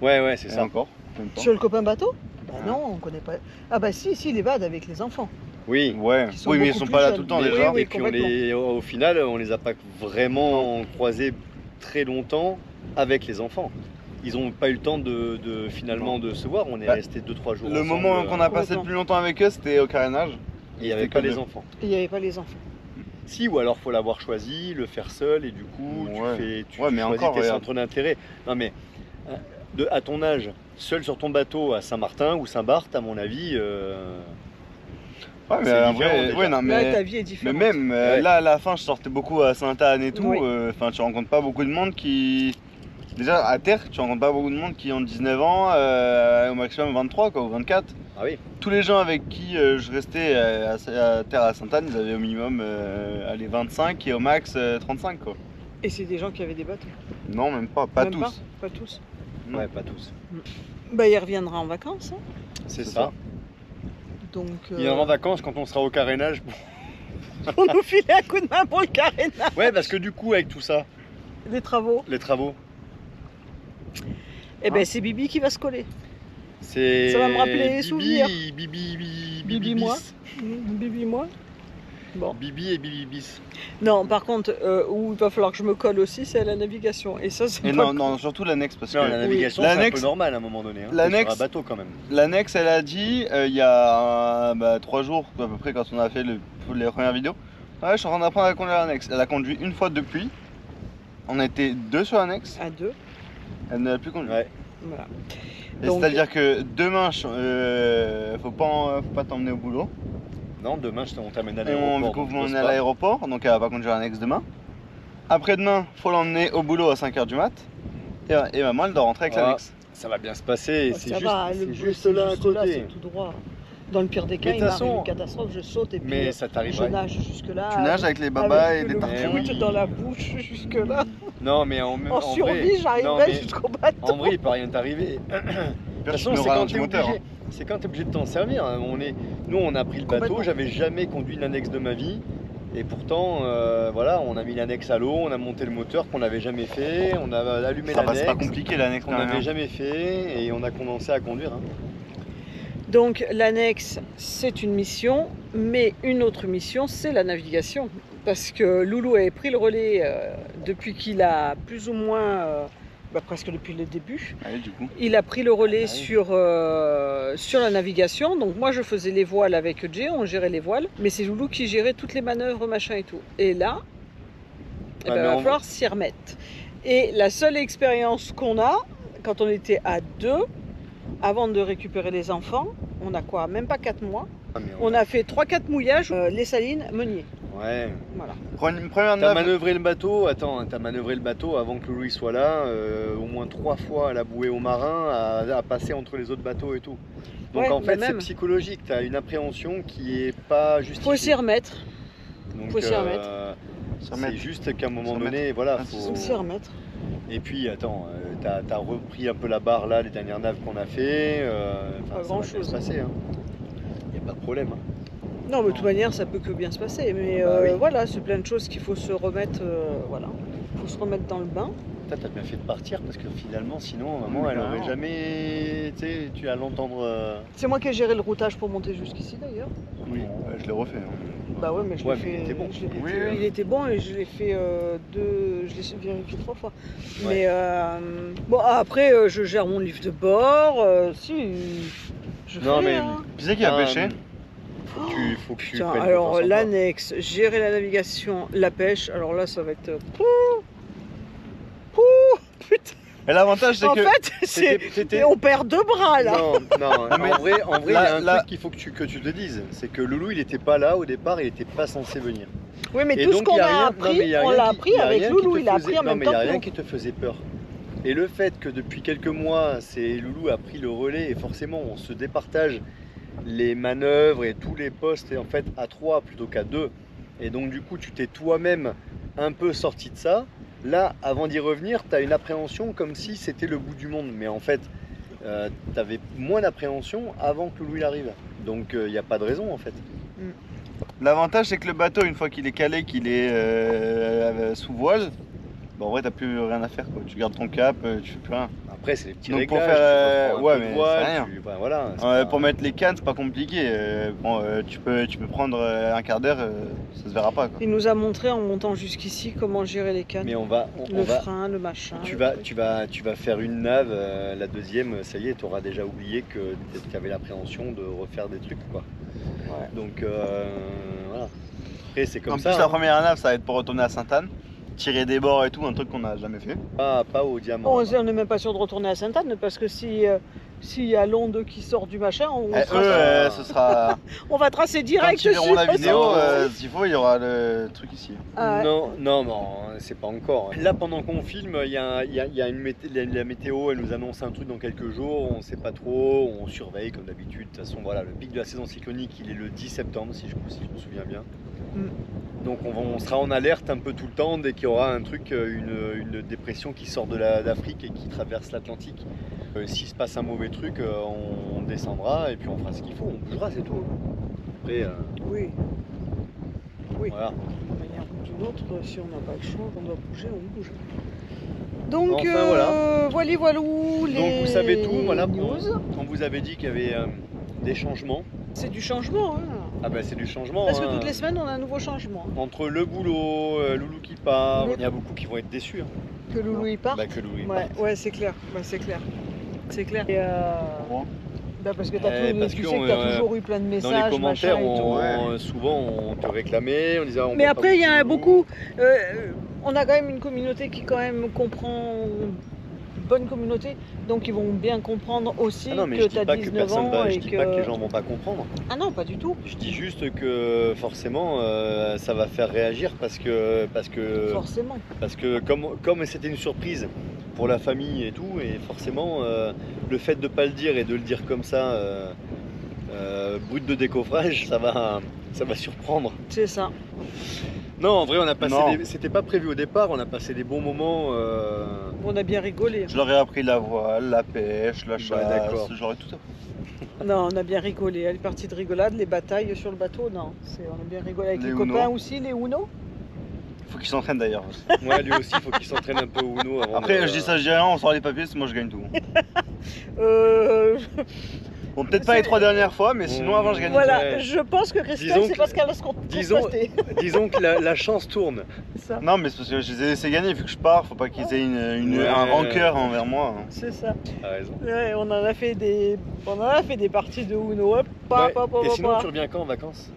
Ouais, c'est Et ça. encore. même pas. Sur le copain bateau? Bah Ah. non, on connaît pas. Ah bah si, les VAD avec les enfants. Oui. Ouais. Qui sont Oui, mais ils beaucoup sont plus pas là jeunes. tout le temps Mais déjà. oui, Et puis au final, on les a pas vraiment croisés très longtemps avec les enfants. ils ont pas eu le temps finalement de se voir. On est Bah, resté 2-3 jours. Le ensemble, moment qu'on a passé complètement. le plus longtemps avec eux, c'était au carénage. il n'y avait c'était pas que les deux. enfants. Il n'y avait pas les enfants. Si, ou alors faut l'avoir choisi, le faire seul, et du coup, Ouais. tu Ouais, mais choisis encore, tes regarde. centres d'intérêt. Non mais, à ton âge, seul sur ton bateau à Saint-Martin ou Saint-Barth, à mon avis, Ouais, mais C'est en différent, vrai, déjà. ouais, non, Là, ta mais, vie est mais différente. même Ouais. là, à la fin, je sortais beaucoup à Sainte-Anne et tout. Oui. Enfin, tu rencontres pas beaucoup de monde qui. Déjà, à terre, tu rencontres pas beaucoup de monde qui ont 19 ans, au maximum 23 quoi, ou 24. ah oui, Tous les gens avec qui je restais à terre à Sainte-Anne, ils avaient au minimum allez, 25 et au max 35 quoi. Et c'est des gens qui avaient des bateaux. Non, même pas Même tous. Pas tous. Non. ouais, pas tous. Bah, il reviendra en vacances. Hein. C'est C'est ça. ça. Donc, Il viendra en vacances quand on sera au carénage. pour nous filer un coup de main pour le carénage. Ouais, parce que du coup, avec tout ça, Des travaux. les travaux, Eh ben, c'est Bibi qui va se coller. c'est. Ça va me rappeler les Bibi, souvenirs. Bibi moi. bis. Bibi, moi. Bon. Bibi et Bibi bis. Non, par contre, où il va falloir que je me colle aussi, c'est à la navigation. Et ça, c'est Et pas non, non, surtout l'annexe parce Non, que la navigation, Oui. c'est un L'annexe- peu normal à un moment donné. Hein. l'annexe- T'es sur un bateau quand même. l'annexe, elle a dit il y a 3 jours à peu près quand on a fait les premières vidéos. Ouais, je suis en train d'apprendre à conduire l'annexe. Elle a conduit une fois depuis. On était 2 sur l'annexe. à 2. Elle ne l'a plus conduit. Ouais. Voilà. Et Donc- c'est-à-dire que demain, faut pas t'emmener au boulot. Non, demain, on t'amène à Et on l'aéroport. veut donc je m'emmener bosse à pas. l'aéroport, donc elle va pas conduire l'annexe demain. Après-demain, faut l'emmener au boulot à 5h du mat. Et maman, elle doit rentrer avec Ah. l'annexe. Ça va bien se passer. Ça C'est juste, va, c'est le juste c'est là à juste côté. c'est tout droit. Dans le pire des cas, Mais de il toute m'arrive façon- une catastrophe, je saute et puis Mais ça je t'arriverait. nage jusque-là. Tu nages avec les babas et le les tartunes. tartunes. foot Oui. dans la bouche jusque-là. Non, mais En vrai, survie, non, j'arriverai mais jusqu'au bateau. En vrai, il peut rien t'arriver. De toute façon, c'est quand t'es obligé. C'est quand t'es obligé de t'en servir. Hein. Nous, on a pris le bateau. Complètement. J'avais jamais conduit une annexe de ma vie. Et pourtant, voilà, on a mis l'annexe à l'eau, on a monté le moteur qu'on n'avait jamais fait, on a allumé Ça va, c'est pas l'annexe compliqué l'annexe qu'on quand même. n'avait jamais fait et on a commencé à conduire. Hein. Donc l'annexe, c'est une mission, mais une autre mission, c'est la navigation. Parce que Loulou avait pris le relais depuis qu'il a plus ou moins, presque depuis le début. Allez, du coup. Il a pris le relais Ah oui. sur la navigation. Donc moi, je faisais les voiles avec Jay, on gérait les voiles. Mais c'est Loulou qui gérait toutes les manœuvres, machin et tout. Et là, Ah, il mais va en- falloir s'y remettre. Et la seule expérience qu'on a, quand on était à 2, avant de récupérer les enfants, on a quoi? Même pas 4 mois. Ah, mais On a fait 3-4 mouillages, les Salines, Meunier. Ouais. Voilà. Une première T'as nave. manœuvré le bateau, t'as manœuvré le bateau avant que Loulou y soit là, au moins 3 fois à la bouée au marin, à passer entre les autres bateaux et tout. Donc Ouais, en fait, bah c'est même. psychologique, t'as une appréhension qui est pas justifiée. Faut s'y remettre. Donc, faut s'y remettre. Se c'est remettre. juste qu'à un moment Se donné, voilà, Ah, c'est faut... Faut s'y remettre. Et puis, attends, t'as repris un peu la barre là, les dernières naves qu'on a fait. Pas Ça va grand-chose. bien se passer, hein. Y a pas de problème. Hein. Non, mais de toute manière, ça peut que bien se passer. Mais Bah oui. voilà, c'est plein de choses qu'il faut se remettre. Voilà. Faut se remettre dans le bain. T'as bien fait de partir parce que finalement, sinon, maman, elle bah aurait non. jamais. Tu sais, tu vas l'entendre. C'est moi qui ai géré le routage pour monter jusqu'ici d'ailleurs. Oui, ouais, je l'ai refait. hein. Bah ouais, mais je Ouais, l'ai mais fait. il était bon. je l'ai Oui, fait- oui. Il était bon et je l'ai fait je l'ai vérifié 3 fois. Ouais. Mais bon, après, je gère mon livre de bord. Si, je Non, fais, mais- hein. Qui c'est qui a Ah, pêché Faut que tu Putain, prennes alors confiance en toi. l'annexe, gérer la navigation, la pêche, alors là ça va être. Putain. Et l'avantage, c'est En que. fait, c'est. T'étais- On perd 2 bras là. Non, non, mais en vrai, il y a un là- truc qu'il faut que tu te dises, c'est que Loulou, il était pas là au départ, il était pas censé venir. Oui, mais Et tout ce donc, qu'on il y a rien- non, appris, mais il y a on rien l'a qui- appris il y a avec rien qui Loulou, te il a faisait- appris en non, même mais temps il y a que rien nous. qui te faisait peur. Et le fait que depuis quelques mois, c'est Loulou a pris le relais et forcément on se départage les manœuvres et tous les postes et en fait à 3 plutôt qu'à 2. Et donc du coup tu t'es toi-même un peu sorti de ça. Là, avant d'y revenir, tu as une appréhension comme si c'était le bout du monde. Mais en fait, tu avais moins d'appréhension avant que Loulou il arrive. Donc il n'y a pas de raison en fait. L'avantage, c'est que le bateau, une fois qu'il est calé, qu'il est sous voile, bah, en vrai, t'as plus rien à faire. Quoi. Tu gardes ton cap, tu fais plus rien. Après, c'est des petits Donc, pour réglages. faire, tu peux prendre ouais, un peu de mais voile, c'est rien. enfin, voilà, c'est pas- Pour mettre les cannes, c'est pas compliqué. Bon, tu peux prendre un quart d'heure, ça se verra pas. Quoi. Il nous a montré en montant jusqu'ici comment gérer les cannes. Mais on va, Le frein, le machin. tu le vas, truc. tu vas faire une nave, la deuxième, ça y est, tu auras déjà oublié que tu avais l'appréhension de refaire des trucs, quoi. Ouais. Donc voilà. Après, c'est comme En ça. plus, la hein. première nave, ça va être pour retourner à Sainte-Anne, tirer des bords et tout, un truc qu'on n'a jamais fait. Pas au diamant. On n'est même pas sûr de retourner à Sainte-Anne parce que s'il y a l'onde qui sort du machin, Ce sera. on va tracer Quand direct ils verront la dessus. vidéo, Non. s'il faut, il y aura le truc ici. Ah ouais. Non, c'est pas encore. Là, pendant qu'on filme, il y a la météo, elle nous annonce un truc dans quelques jours, on sait pas trop, on surveille comme d'habitude. De toute façon, voilà, le pic de la saison cyclonique, il est le 10 septembre, si je me souviens bien. Donc on sera en alerte un peu tout le temps dès qu'il y aura un truc, une dépression qui sort d'Afrique et qui traverse l'Atlantique. S'il se passe un mauvais truc, on descendra et puis on fera ce qu'il faut, on bougera, c'est tout. Après, Oui. Oui. voilà. D'une manière ou d'une autre, si on n'a pas le choix, on doit bouger, on bouge. Donc Enfin, voilà. voilou, les Donc vous savez tout, voilà. news. On vous avait dit qu'il y avait des changements. C'est du changement. Hein. Ah bah c'est du changement. Parce que hein. toutes les semaines, on a un nouveau changement. Entre le boulot, Loulou qui part, Oui. il y a beaucoup qui vont être déçus. Hein. Que Loulou il part. Bah, que Loulou il Ouais, parte. ouais, c'est clair. Ouais, c'est clair. C'est clair. Et Bon. bah parce que t'as Parce tu que sais que t'as toujours eu plein de Dans messages, les commentaires, machin et tout. souvent on te réclamait, on disait. Mais après, il y a beaucoup. On a quand même une communauté qui quand même comprend. Bonne communauté, donc ils vont bien comprendre aussi Ah non, mais que je dis tu as pas que 19 personne ans va, je et dis que... pas que les gens vont pas comprendre. Ah non, pas du tout. Je dis juste que forcément ça va faire réagir parce que Forcément. comme c'était une surprise pour la famille et tout, et forcément le fait de pas le dire et de le dire comme ça, brut de décoffrage, ça va surprendre. C'est ça. Non, en vrai, on a passé Non. c'était pas prévu au départ, on a passé des bons moments. On a bien rigolé. Je leur ai appris la voile, la pêche, la chasse, d'accord. j'aurais tout appris. Non, on a bien rigolé. Les parties de rigolade, les batailles sur le bateau, non. On a bien rigolé avec Les les Uno. copains aussi, les Uno. Faut qu'ils s'entraînent d'ailleurs. Ouais, lui aussi, il faut qu'il s'entraîne un peu au Uno avant. Après, je dis ça, je dis rien, on sort les papiers, c'est moi je gagne tout. Euh, Bon, peut-être pas les 3 dernières fois, mais sinon avant je gagne voilà, Ouais. je pense que Christelle, Disons c'est que- parce qu'elle va se disons- constater. Disons que la chance tourne. C'est ça. tout. Non, mais c'est parce que je les ai laissés gagner, vu que je pars, faut pas qu'ils aient Ouais. un rancœur envers moi. C'est ça. T'as raison. Ouais, on en a fait des parties de Uno. Hop, Ouais. hop, hop, Et hop, sinon, hop. tu reviens quand en vacances?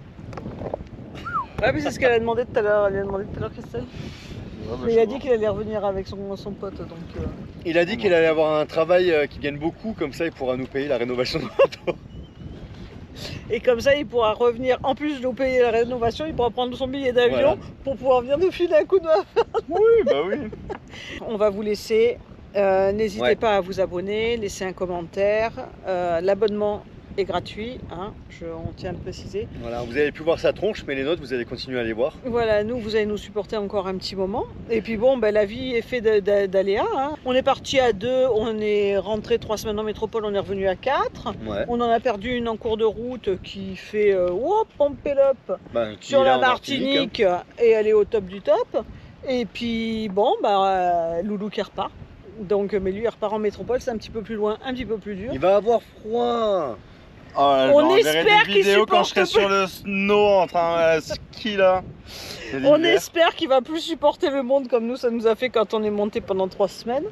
Ouais, mais c'est ce qu'elle a demandé tout à l'heure. Elle a demandé tout à l'heure, Christelle. Ouais, bah, Mais je il a sais dit pas. qu'il allait revenir avec son pote, donc. Il a dit qu'il allait avoir un travail qui gagne beaucoup, comme ça il pourra nous payer la rénovation de l'auto. Et comme ça, il pourra revenir. En plus de nous payer la rénovation, il pourra prendre son billet d'avion Voilà. pour pouvoir venir nous filer un coup de main. Oui, bah oui. On va vous laisser. N'hésitez Ouais. pas à vous abonner, laisser un commentaire. L'abonnement est gratuit, hein, on tient à le préciser. Voilà, vous avez pu voir sa tronche, mais les nôtres, vous allez continuer à les voir. Voilà, nous, vous allez nous supporter encore un petit moment. Et puis bon, ben, la vie est faite d'aléas. Hein. On est parti à 2, on est rentré 3 semaines en métropole, on est revenu à 4. Ouais. On en a perdu une en cours de route qui fait pompe et l'up Ben, qui sur est là la en Martinique, Martinique et elle est au top du top. Et puis bon, Loulou qui repart. Donc, mais lui il repart en métropole, c'est un petit peu plus loin, un petit peu plus dur. Il va avoir froid. Oh, On j'enverrai espère des qu'il vidéos quand je serai supporte sur le snow en train de ski là. de On l'hiver. espère qu'il va plus supporter le monde comme nous, ça nous a fait quand on est monté pendant 3 semaines.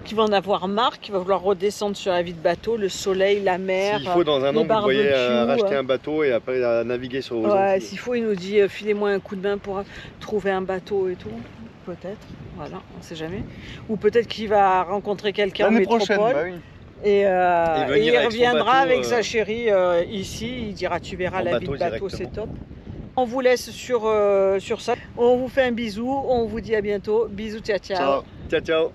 Qu'il va en avoir marre, qu'il va vouloir redescendre sur la vie de bateau, le soleil, la mer. S'il faut, dans un les an, vous voyez barbecues, racheter un bateau et après naviguer sur vos Ouais, Antilles. s'il faut, il nous dit filez-moi un coup de main pour trouver un bateau et tout. Peut-être, voilà, on sait jamais. Ou peut-être qu'il va rencontrer quelqu'un en L'année métropole. prochaine, bah oui. Et, venir il avec son reviendra bateau, avec sa chérie ici, il dira tu verras en la vie de bateau bateau, c'est directement. top. On vous laisse sur ça. On vous fait un bisou, on vous dit à bientôt. Bisous, ciao ciao. Ciao. Ciao, ciao.